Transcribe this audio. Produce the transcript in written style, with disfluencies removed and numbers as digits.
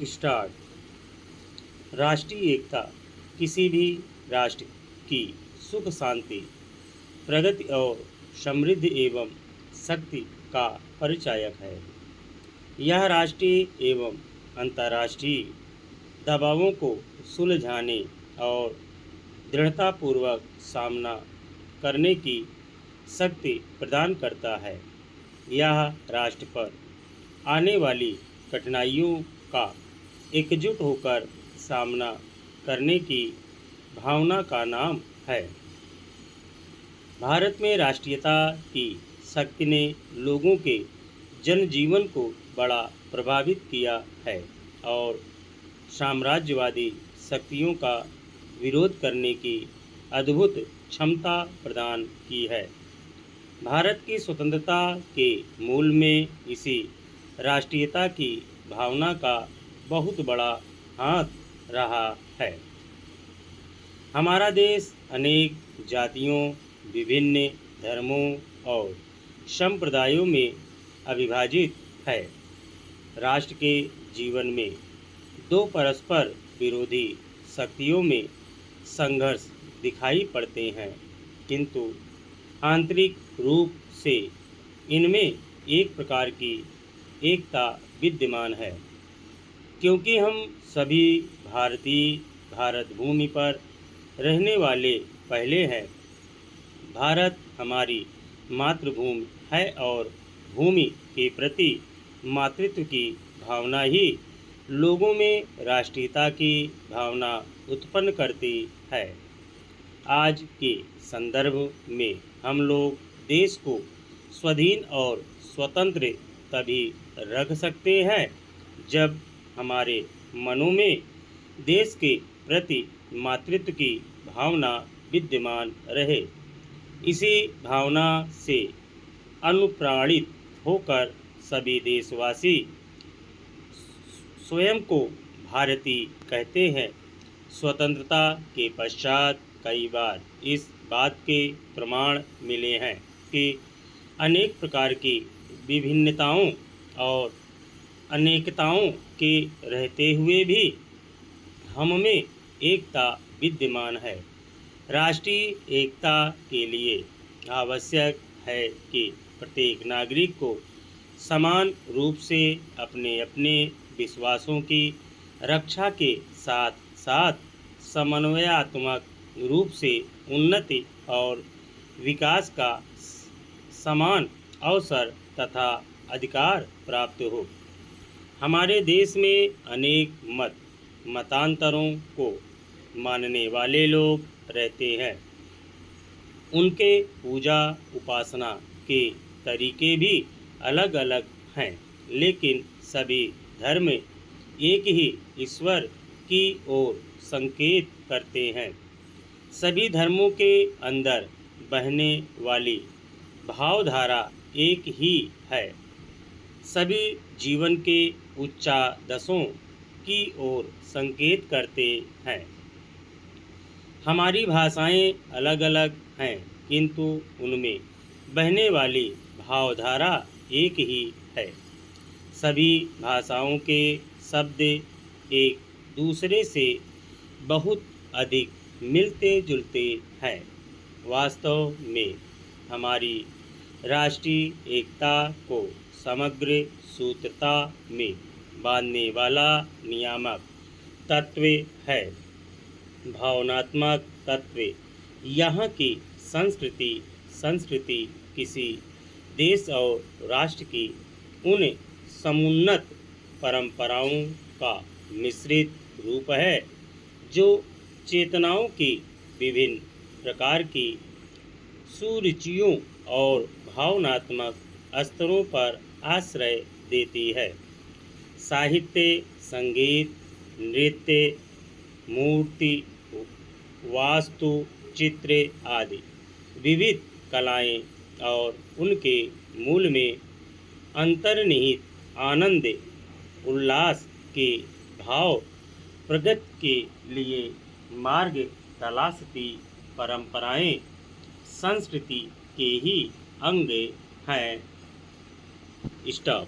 Start. राष्ट्रीय एकता किसी भी राष्ट्र की सुख शांति, प्रगति और समृद्धि एवं शक्ति का परिचायक है। यह राष्ट्रीय एवं अंतर्राष्ट्रीय दबावों को सुलझाने और दृढ़तापूर्वक सामना करने की शक्ति प्रदान करता है। यह राष्ट्र पर आने वाली कठिनाइयों का एकजुट होकर सामना करने की भावना का नाम है। भारत में राष्ट्रीयता की शक्ति ने लोगों के जनजीवन को बड़ा प्रभावित किया है और साम्राज्यवादी शक्तियों का विरोध करने की अद्भुत क्षमता प्रदान की है। भारत की स्वतंत्रता के मूल में इसी राष्ट्रीयता की भावना का बहुत बड़ा हाथ रहा है। हमारा देश अनेक जातियों, विभिन्न धर्मों और संप्रदायों में अविभाजित है। राष्ट्र के जीवन में दो परस्पर विरोधी शक्तियों में संघर्ष दिखाई पड़ते हैं, किंतु आंतरिक रूप से इनमें एक प्रकार की एकता विद्यमान है। क्योंकि हम सभी भारतीय भारत भूमि पर रहने वाले पहले हैं। भारत हमारी मातृभूमि है और भूमि के प्रति मातृत्व की भावना ही लोगों में राष्ट्रीयता की भावना उत्पन्न करती है। आज के संदर्भ में हम लोग देश को स्वाधीन और स्वतंत्र तभी रख सकते हैं जब हमारे मनों में देश के प्रति मातृत्व की भावना विद्यमान रहे। इसी भावना से अनुप्राणित होकर सभी देशवासी स्वयं को भारतीय कहते हैं। स्वतंत्रता के पश्चात कई बार इस बात के प्रमाण मिले हैं कि अनेक प्रकार की विभिन्नताओं और अनेकताओं के रहते हुए भी हम में एकता विद्यमान है। राष्ट्रीय एकता के लिए आवश्यक है कि प्रत्येक नागरिक को समान रूप से अपने अपने विश्वासों की रक्षा के साथ साथ समन्वयात्मक रूप से उन्नति और विकास का समान अवसर तथा अधिकार प्राप्त हो। हमारे देश में अनेक मतांतरों को मानने वाले लोग रहते हैं। उनके पूजा उपासना के तरीके भी अलग अलग हैं, लेकिन सभी धर्म एक ही ईश्वर की ओर संकेत करते हैं। सभी धर्मों के अंदर बहने वाली भावधारा एक ही है। सभी जीवन के उच्चादशों की ओर संकेत करते हैं। हमारी भाषाएं अलग अलग हैं, किंतु उनमें बहने वाली भावधारा एक ही है। सभी भाषाओं के शब्द एक दूसरे से बहुत अधिक मिलते जुलते हैं। वास्तव में हमारी राष्ट्रीय एकता को समग्र सूत्रता में बांधने वाला नियामक तत्व है। भावनात्मक तत्व यहाँ की संस्कृति किसी देश और राष्ट्र की उन समुन्नत परंपराओं का मिश्रित रूप है जो चेतनाओं की विभिन्न प्रकार की सुरुचियों और भावनात्मक स्तरों पर आश्रय देती है। साहित्य, संगीत, नृत्य, मूर्ति, वास्तु, चित्र आदि विविध कलाएं और उनके मूल में अंतर्निहित आनंद उल्लास के भाव प्रगति के लिए मार्ग तलाशती परंपराएं संस्कृति के ही अंग हैं। स्टॉप।